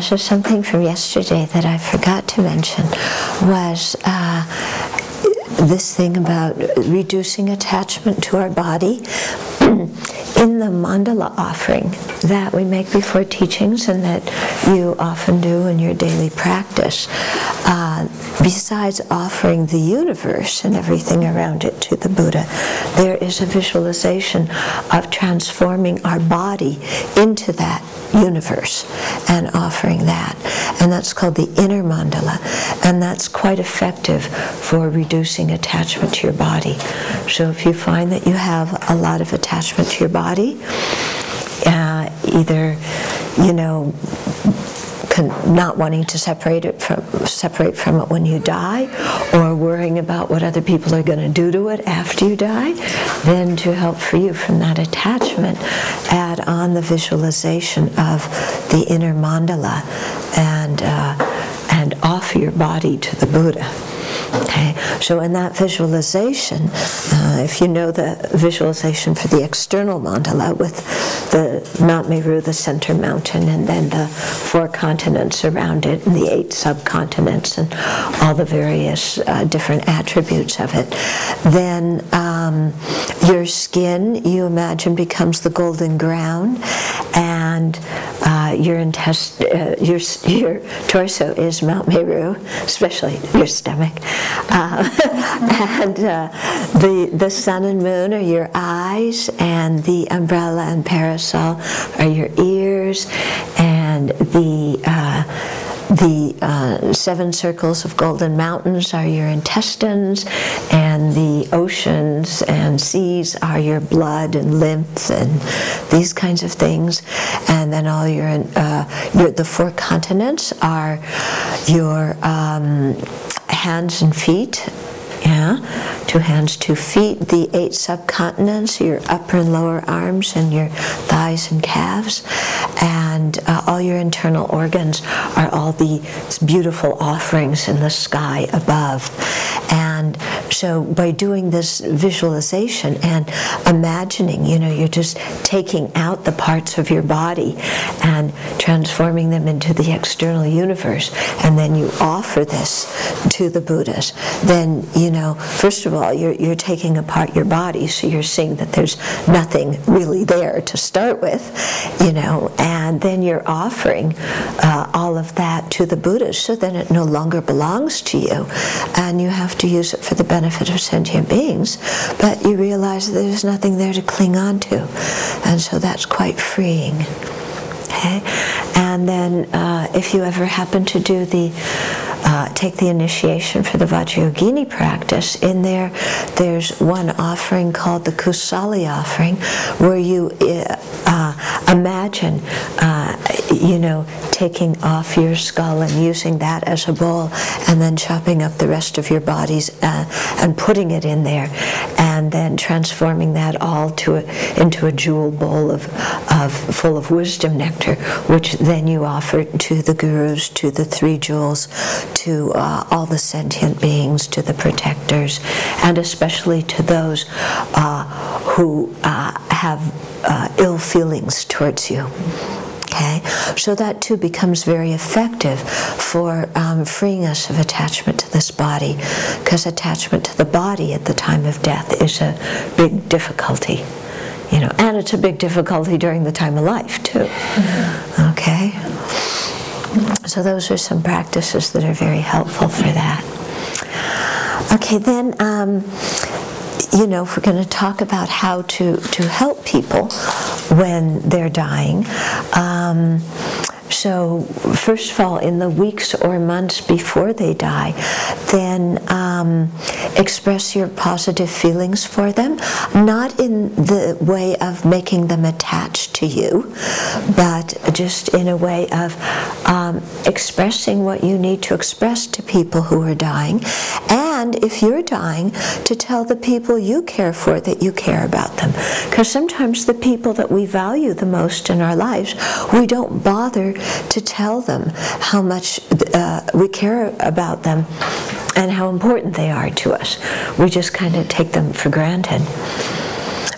So something from yesterday that I forgot to mention was this thing about reducing attachment to our body. In the mandala offering that we make before teachings and that you often do in your daily practice, besides offering the universe and everything around it to the Buddha, there is a visualization of transforming our body into that universe and offering that. And that's called the inner mandala. And that's quite effective for reducing attachment to your body. So if you find that you have a lot of attachment to your body, either, not wanting to separate from it when you die, or worrying about what other people are going to do to it after you die, then to help free you from that attachment, add on the visualization of the inner mandala and offer your body to the Buddha. Okay, so in that visualization, if you know the visualization for the external mandala with the Mount Meru, the center mountain, and then the 4 continents around it, and the 8 subcontinents, and all the various different attributes of it, then your skin, you imagine, becomes the golden ground, and your torso is Mount Meru, especially your stomach. And the sun and moon are your eyes, and the umbrella and parasol are your ears, and the 7 circles of golden mountains are your intestines, and the oceans and seas are your blood and lymph and these kinds of things. And then all the 4 continents are your hands and feet. 2 hands, 2 feet. The 8 subcontinents, your upper and lower arms, and your thighs and calves. And all your internal organs are all these beautiful offerings in the sky above. And so by doing this visualization and imagining, you're just taking out the parts of your body and transforming them into the external universe, and then you offer this to the Buddhas, then, first of all, you're taking apart your body, so you're seeing that there's nothing really there to start with, and then you're offering all of that to the Buddhas, so then it no longer belongs to you, and you have to use it for the benefit of sentient beings, but you realize that there's nothing there to cling on to, and so that's quite freeing. Okay? And then if you ever happen to do take the initiation for the Vajrayogini practice, in there's one offering called the Kusali offering, where you imagine, taking off your skull and using that as a bowl, and then chopping up the rest of your bodies and putting it in there, and then transforming that all into a jewel bowl full of wisdom nectar, which then you offer to the gurus, to the 3 jewels, to all the sentient beings, to the protectors, and especially to those who have ill feelings towards you. Okay, so that too becomes very effective for freeing us of attachment to this body, because attachment to the body at the time of death is a big difficulty, and it's a big difficulty during the time of life too. Okay, so those are some practices that are very helpful for that. Okay, then if we're going to talk about how to help people when they're dying, so first of all, in the weeks or months before they die, then express your positive feelings for them, not in the way of making them attached to you, but just in a way of expressing what you need to express to people who are dying, and if you're dying, to tell the people you care for that you care about them. Because sometimes the people that we value the most in our lives, we don't bother to tell them how much we care about them and how important they are to us. We just kind of take them for granted.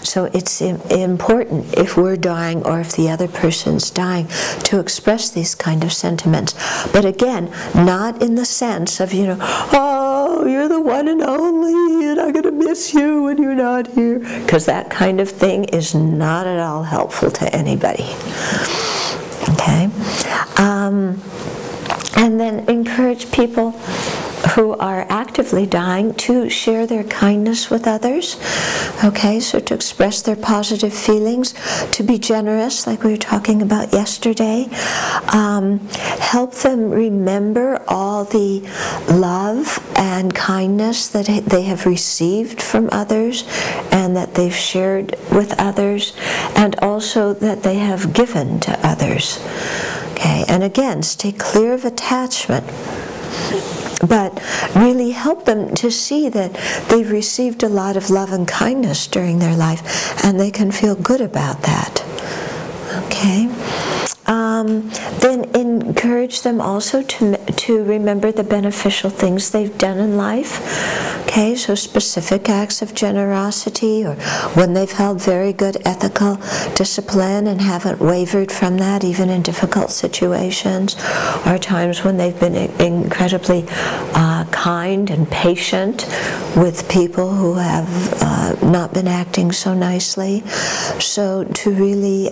So it's important, if we're dying or if the other person's dying, to express these kind of sentiments. But again, not in the sense of, oh, you're the one and only, and I'm going to miss you when you're not here. Because that kind of thing is not at all helpful to anybody. Okay? And then encourage people who are actively dying to share their kindness with others. Okay, so to express their positive feelings, to be generous, like we were talking about yesterday. Help them remember all the love and kindness that they have received from others and that they've shared with others, and also that they have given to others. Okay, and again, stay clear of attachment, but really help them to see that they've received a lot of love and kindness during their life, and they can feel good about that. Okay? Then encourage them also to remember the beneficial things they've done in life. Okay, so specific acts of generosity, or when they've held very good ethical discipline and haven't wavered from that even in difficult situations, or times when they've been incredibly kind and patient with people who have not been acting so nicely. So to really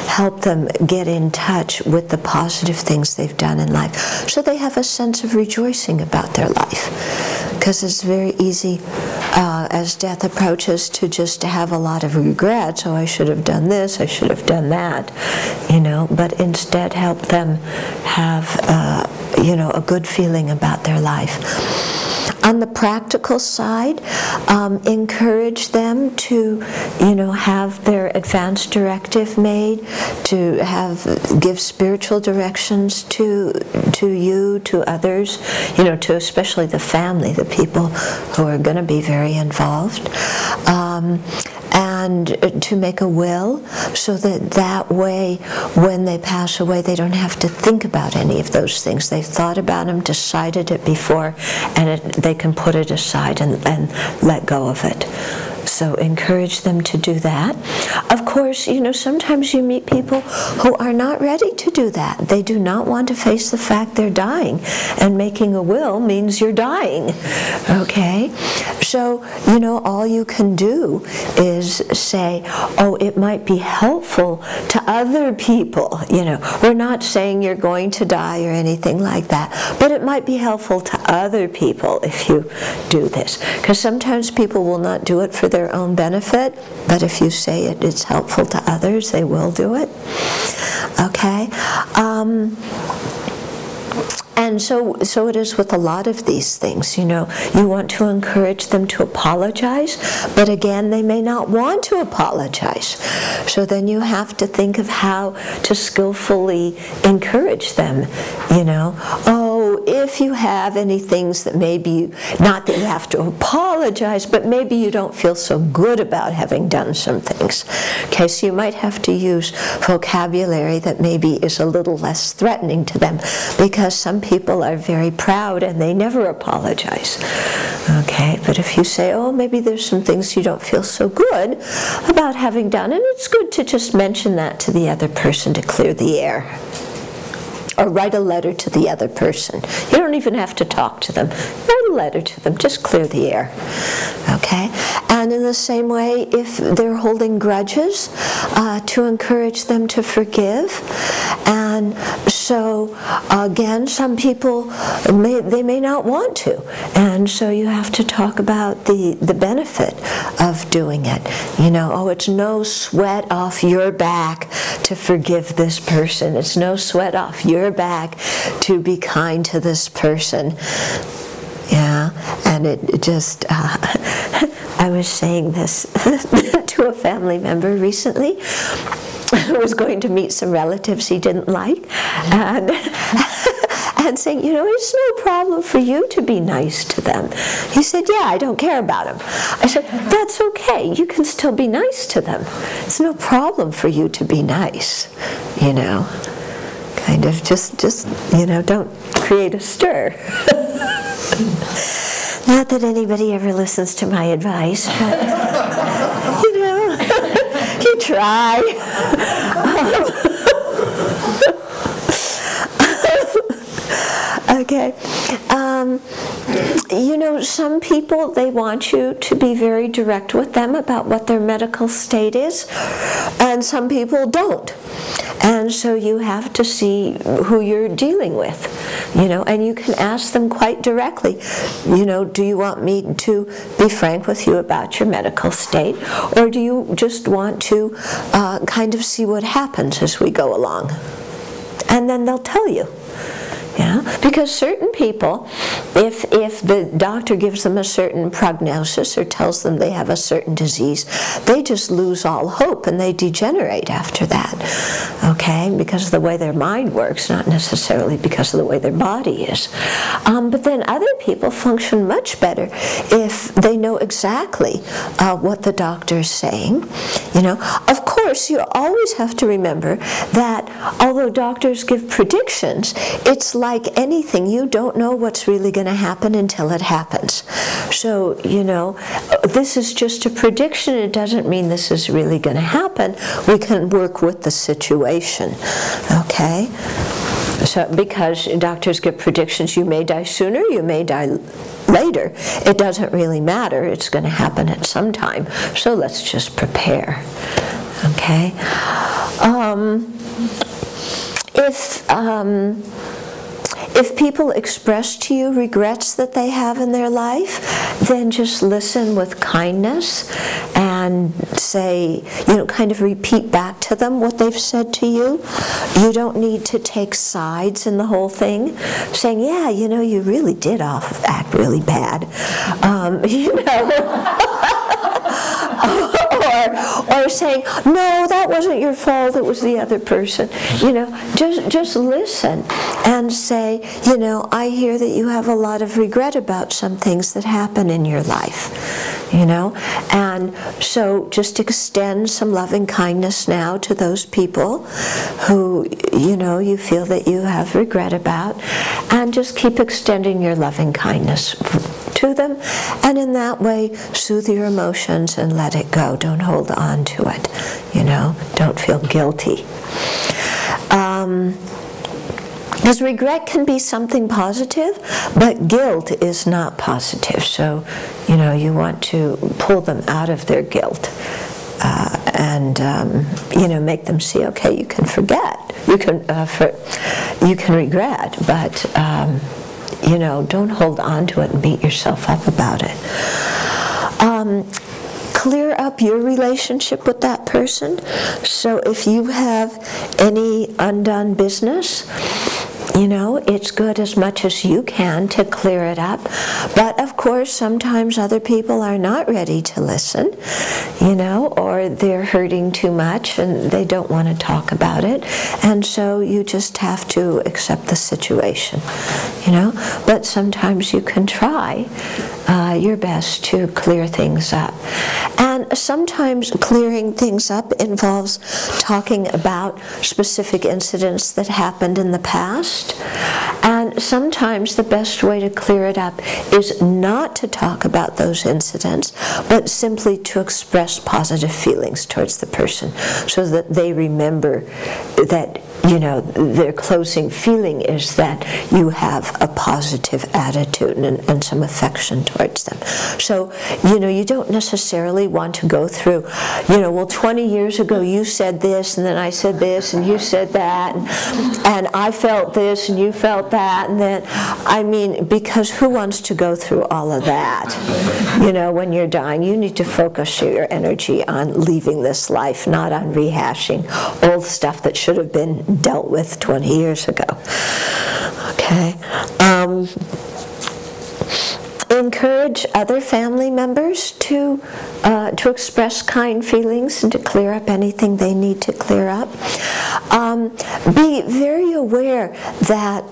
help them get in touch with the positive things they've done in life, so they have a sense of rejoicing about their life. Because it's very easy, as death approaches, to just have a lot of regrets. Oh, I should have done this, I should have done that, but instead help them have, a good feeling about their life. On the practical side, encourage them to, have their advance directive made, to give spiritual directions to you, to others, to especially the family, the people who are going to be very involved. And to make a will, so that way, when they pass away, they don't have to think about any of those things. They've thought about them, decided it before, and they can put it aside and let go of it. So encourage them to do that. Of course, sometimes you meet people who are not ready to do that. They do not want to face the fact they're dying, and making a will means you're dying. Okay? So, all you can do is say, oh, it might be helpful to other people. We're not saying you're going to die or anything like that, but it might be helpful to other people if you do this. Because sometimes people will not do it for their own benefit, but if you say it's helpful to others, they will do it. Okay? And so it is with a lot of these things. You want to encourage them to apologize, but again, they may not want to apologize. So then you have to think of how to skillfully encourage them. Oh, if you have any things that maybe, not that you have to apologize, but maybe you don't feel so good about having done some things. Okay, so you might have to use vocabulary that maybe is a little less threatening to them, because some people are very proud and they never apologize. Okay, but if you say, oh, maybe there's some things you don't feel so good about having done, and it's good to just mention that to the other person to clear the air. Or write a letter to the other person. You don't even have to talk to them. Write a letter to them. Just clear the air. Okay? And in the same way, if they're holding grudges, to encourage them to forgive. And so, again, some people, they may not want to. And so you have to talk about the benefit of doing it. Oh, it's no sweat off your back to forgive this person. It's no sweat off your back to be kind to this person. Yeah, and it just, I was saying this to a family member recently. I was going to meet some relatives he didn't like, and saying, it's no problem for you to be nice to them. He said, yeah, I don't care about them. I said, that's okay. You can still be nice to them. It's no problem for you to be nice, Kind of just don't create a stir. Not that anybody ever listens to my advice, but, you know, you try. Okay. You know, some people, they want you to be very direct with them about what their medical state is, and some people don't. And so you have to see who you're dealing with, you know, and you can ask them quite directly, you know, do you want me to be frank with you about your medical state, or do you just want to kind of see what happens as we go along? And then they'll tell you. Yeah, because certain people, if the doctor gives them a certain prognosis or tells them they have a certain disease, they just lose all hope and they degenerate after that, okay, because of the way their mind works, not necessarily because of the way their body is. But then other people function much better if they know exactly what the doctor is saying. You know, of course, you always have to remember that although doctors give predictions, it's like anything, you don't know what's really going to happen until it happens. So, you know, this is just a prediction. It doesn't mean this is really going to happen. We can work with the situation, okay? So, because doctors give predictions, you may die sooner, you may die later. It doesn't really matter. It's going to happen at some time. So let's just prepare, okay? If people express to you regrets that they have in their life, then just listen with kindness and say, you know, kind of repeat back to them what they've said to you. You don't need to take sides in the whole thing, saying, yeah, you know, you really did act really bad. You know. Or saying, no, that wasn't your fault, it was the other person. You know, just listen and say, you know, I hear that you have a lot of regret about some things that happen in your life, you know. And so just extend some loving kindness now to those people who, you know, you feel that you have regret about, and just keep extending your loving kindness to them, and in that way soothe your emotions and let it go. Don't hold on to it, you know. Don't feel guilty. Because regret can be something positive, but guilt is not positive. So, you know, you want to pull them out of their guilt and you know, make them see, okay, you can forget, you can regret, but you know, don't hold on to it and beat yourself up about it. Clear up your relationship with that person. So if you have any undone business, you know, it's good as much as you can to clear it up. But of course, sometimes other people are not ready to listen, you know, or they're hurting too much and they don't want to talk about it. And so you just have to accept the situation, you know. But sometimes you can try your best to clear things up. And sometimes clearing things up involves talking about specific incidents that happened in the past. And sometimes the best way to clear it up is not to talk about those incidents, but simply to express positive feelings towards the person so that they remember that, you know, their closing feeling is that you have a positive attitude and some affection towards them. So, you know, you don't necessarily want to go through, you know, well, 20 years ago you said this, and then I said this, and you said that, and I felt this, and you felt that, and then, I mean, because who wants to go through all of that? You know, when you're dying, you need to focus your energy on leaving this life, not on rehashing old stuff that should have been dealt with 20 years ago. Okay. Encourage other family members to express kind feelings and to clear up anything they need to clear up. Be very aware that,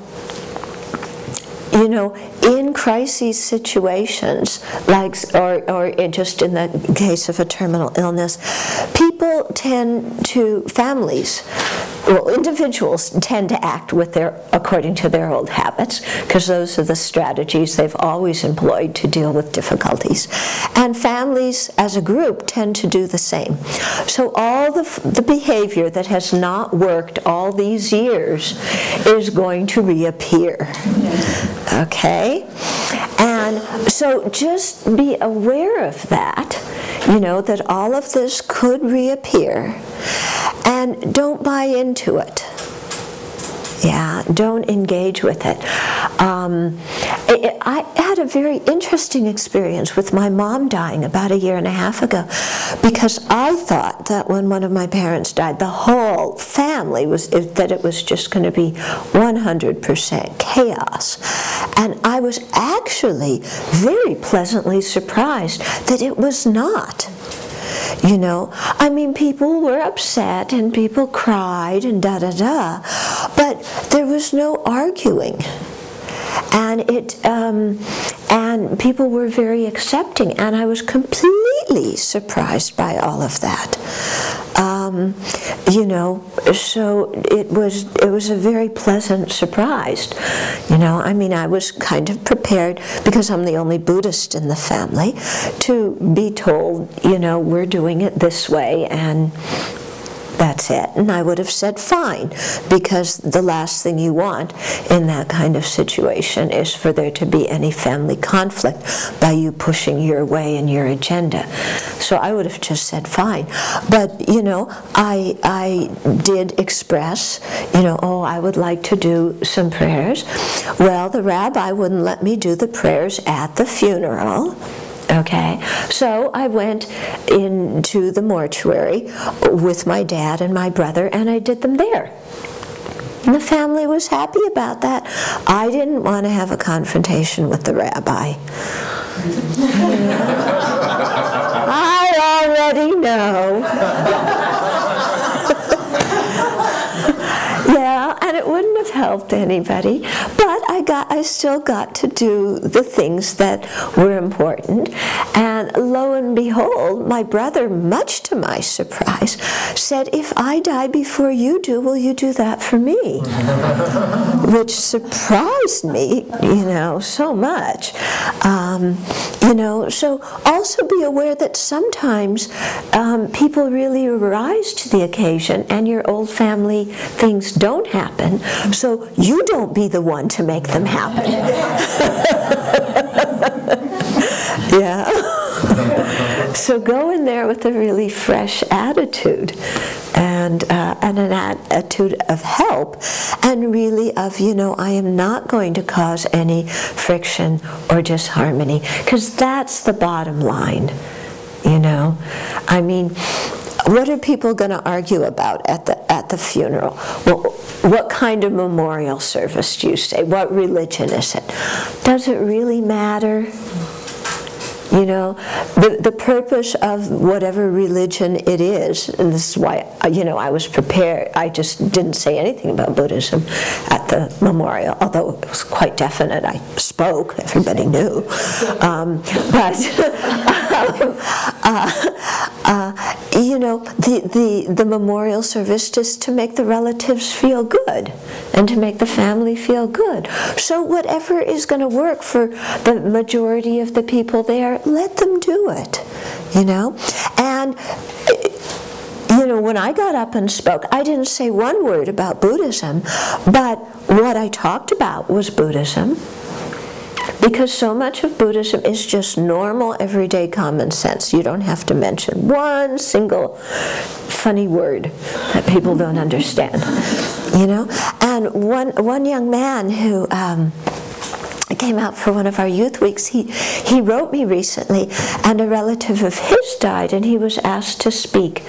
you know, in crisis situations, like, or just in the case of a terminal illness, people tend to, families well, individuals tend to act according to their old habits, because those are the strategies they've always employed to deal with difficulties. And families as a group tend to do the same. So all the behavior that has not worked all these years is going to reappear. Okay? And so just be aware of that, that all of this could reappear, and don't buy into it. Yeah, don't engage with it. I had a very interesting experience with my mom dying about 1.5 years ago, because I thought that when one of my parents died, the whole family that it was just going to be 100% chaos. And I was actually very pleasantly surprised that it was not. I mean, people were upset and people cried and da-da-da, but there was no arguing. And and people were very accepting, and I was completely surprised by all of that. So it was a very pleasant surprise. I mean, I was kind of prepared, because I'm the only Buddhist in the family, to be told, we're doing it this way, and that's it. And I would have said fine, because the last thing you want in that kind of situation is for there to be any family conflict by you pushing your way and your agenda. So I would have just said fine. But, I did express, oh, I would like to do some prayers. Well, the rabbi wouldn't let me do the prayers at the funeral. Okay, so I went into the mortuary with my dad and my brother, and I did them there. And the family was happy about that. I didn't want to have a confrontation with the rabbi. I already know. Yeah, and it wouldn't have helped anybody, but I still got to do the things that were important. And lo and behold, my brother, much to my surprise, said, if I die before you do, will you do that for me? Which surprised me, so much. So also be aware that sometimes people really rise to the occasion, and your old family things don't happen, so you don't be the one to make them happen. Yeah. So go in there with a really fresh attitude, and an attitude of help, and really of, I am not going to cause any friction or disharmony, because that's the bottom line. I mean, what are people going to argue about at the funeral? Well, what kind of memorial service do you say? What religion is it? Does it really matter? The purpose of whatever religion it is, and this is why, I was prepared. I just didn't say anything about Buddhism at the memorial, although it was quite definite. I spoke, everybody knew. The memorial service is to make the relatives feel good and to make the family feel good. So whatever is going to work for the majority of the people there, let them do it, And, when I got up and spoke, I didn't say one word about Buddhism, but what I talked about was Buddhism. Because so much of Buddhism is just normal, everyday common sense. You don't have to mention one single funny word that people don't understand, And one young man who came out for one of our youth weeks, he wrote me recently, and a relative of his died, and he was asked to speak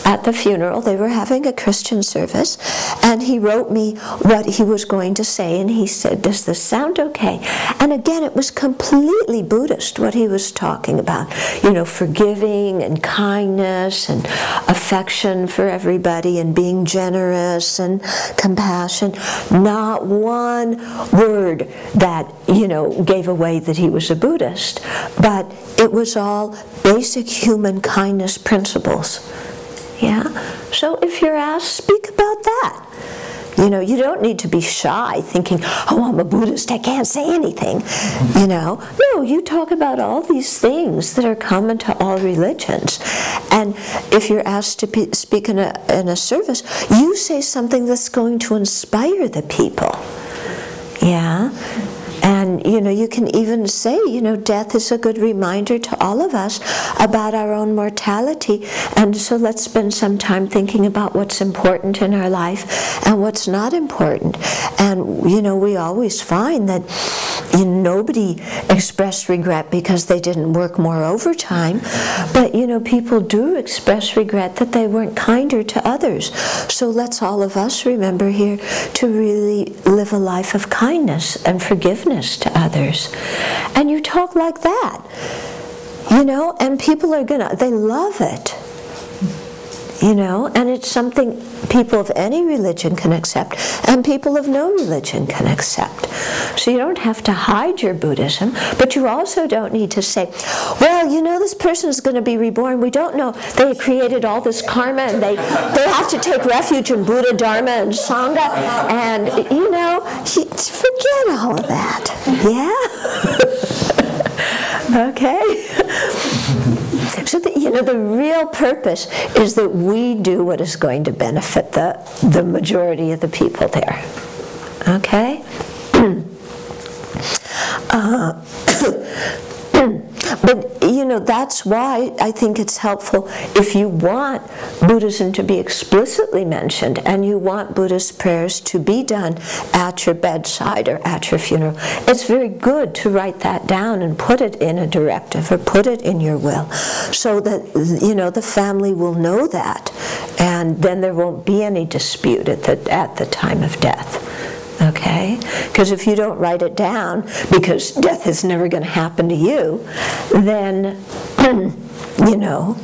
at the funeral. They were having a Christian service, and he wrote me what he was going to say, and he said, does this sound okay? And again, it was completely Buddhist, what he was talking about. Forgiving and kindness and affection for everybody and being generous and compassion. Not one word that gave away that he was a Buddhist, but it was all basic human kindness principles. Yeah? So if you're asked, speak about like that. You know, you don't need to be shy thinking, oh, I'm a Buddhist, I can't say anything. You know, no, you talk about all these things that are common to all religions. And if you're asked to speak in a service, you say something that's going to inspire the people. Yeah? And, you know, you can even say, you know, death is a good reminder to all of us about our own mortality. And so let's spend some time thinking about what's important in our life and what's not important. And, you know, we always find that nobody expressed regret because they didn't work more overtime. But, you know, people do express regret that they weren't kinder to others. So let's all of us remember here to really live a life of kindness and forgiveness to others. And you talk like that, you know, and people are gonna, they love it, you know, and it's something people of any religion can accept and people of no religion can accept. So you don't have to hide your Buddhism, but you also don't need to say, well, you know, this person is going to be reborn. We don't know. They created all this karma and they have to take refuge in Buddha, Dharma, and Sangha. And, you know, forget all of that. Yeah? Okay? So you know, the real purpose is that we do what is going to benefit the majority of the people there. Okay? But, you know, that's why I think it's helpful if you want Buddhism to be explicitly mentioned and you want Buddhist prayers to be done at your bedside or at your funeral. It's very good to write that down and put it in a directive or put it in your will so that, you know, the family will know that and then there won't be any dispute at the time of death. Okay? Because if you don't write it down, because death is never going to happen to you, then, you know,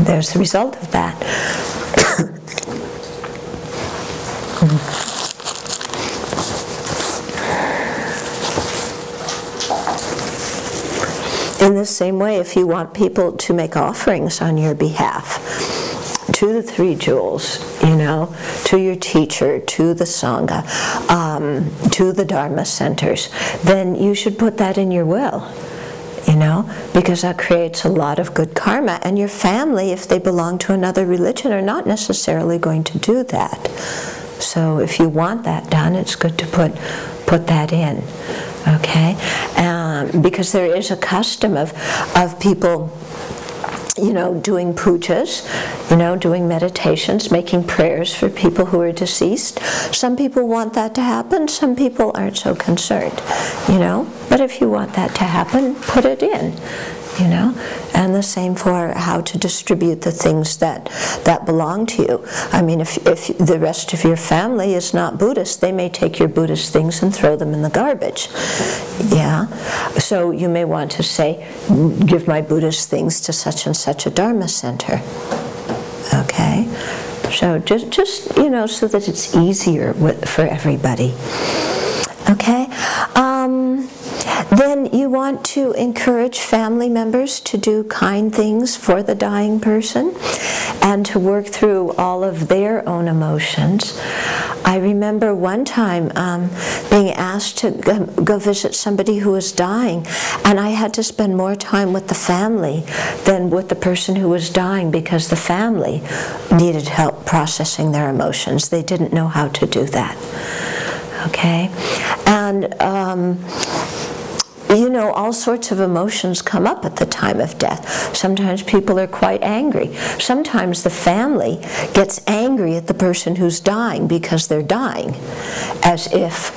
there's the result of that. In the same way, if you want people to make offerings on your behalf, to the three jewels, you know, to your teacher, to the Sangha, to the Dharma centers, then you should put that in your will, you know, because that creates a lot of good karma. And your family, if they belong to another religion, are not necessarily going to do that. So if you want that done, it's good to put that in, okay? Because there is a custom of people, you know, doing pujas, you know, doing meditations, making prayers for people who are deceased. Some people want that to happen, some people aren't so concerned, you know. But if you want that to happen, put it in, you know. And the same for how to distribute the things that belong to you. I mean, if the rest of your family is not Buddhist, they may take your Buddhist things and throw them in the garbage. Yeah? So you may want to say, give my Buddhist things to such and such a Dharma center. Okay? So just you know, so that it's easier for everybody. Okay? Then you want to encourage family members to do kind things for the dying person and to work through all of their own emotions. I remember one time being asked to go visit somebody who was dying, and I had to spend more time with the family than with the person who was dying because the family needed help processing their emotions. They didn't know how to do that. Okay? And you know, all sorts of emotions come up at the time of death. Sometimes people are quite angry. Sometimes the family gets angry at the person who's dying because they're dying, as if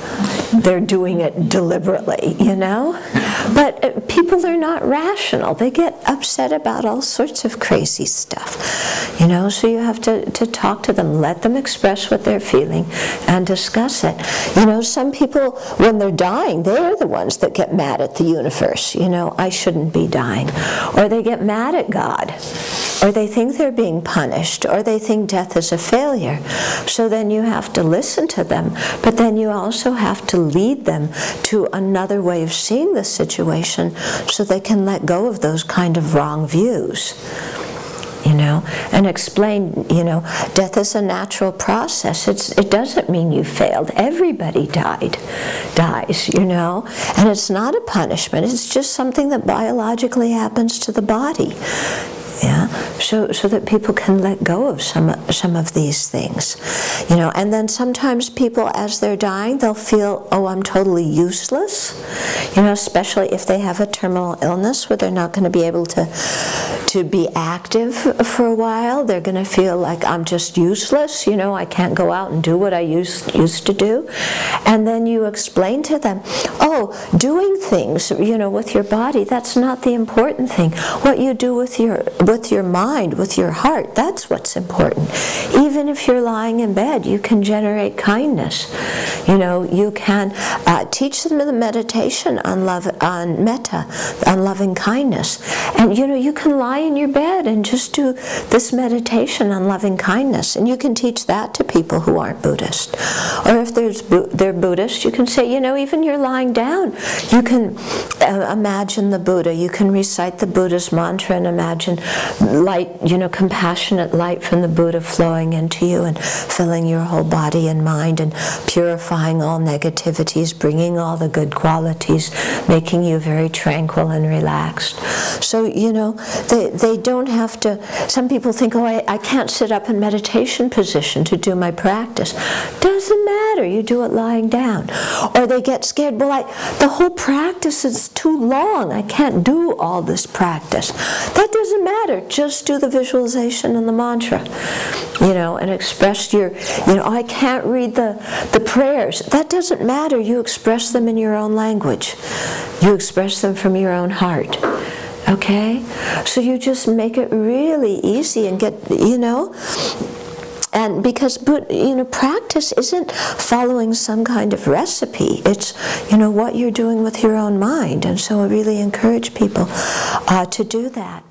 they're doing it deliberately, you know? But people are not rational. They get upset about all sorts of crazy stuff, you know? So you have to talk to them, let them express what they're feeling, and discuss it. You know, some people, when they're dying, they're the ones that get mad at the universe, you know, I shouldn't be dying. Or they get mad at God, or they think they're being punished, or they think death is a failure. So then you have to listen to them, but then you also have to lead them to another way of seeing the situation so they can let go of those kind of wrong views. you know, and explain, you know, death is a natural process. It doesn't mean you failed. Everybody dies, you know, and it's not a punishment. It's just something that biologically happens to the body. Yeah, so that people can let go of some of these things, you know. And then sometimes people, as they're dying, they'll feel, oh, I'm totally useless, you know, especially if they have a terminal illness where they're not going to be able to be active for a while. They're going to feel like, I'm just useless, you know, I can't go out and do what I used to do. And then you explain to them, oh, doing things, you know, with your body, that's not the important thing. What you do with your mind, with your heart, that's what's important. Even if you're lying in bed, you can generate kindness. You know, you can teach them the meditation on love, on metta, on loving kindness. And you know, you can lie in your bed and just do this meditation on loving kindness, and you can teach that to people who aren't Buddhist. Or if they're Buddhist, you can say, you know, even you're lying down, you can imagine the Buddha. You can recite the Buddha's mantra and imagine light, you know, compassionate light from the Buddha flowing into you and filling your whole body and mind and purifying all negativities, bringing all the good qualities, making you very tranquil and relaxed. So, you know, they don't have to, some people think, oh, I can't sit up in meditation position to do my practice. Doesn't matter, you do it lying down. Or they get scared, well, the whole practice is too long, I can't do all this practice. That doesn't matter, just do the visualization and the mantra, you know, and express your, you know, I can't read the prayers. That doesn't matter, you express them in your own language. You express them from your own heart. Okay? So you just make it really easy and get, you know, and because, you know, practice isn't following some kind of recipe. It's, you know, what you're doing with your own mind. And so I really encourage people to do that.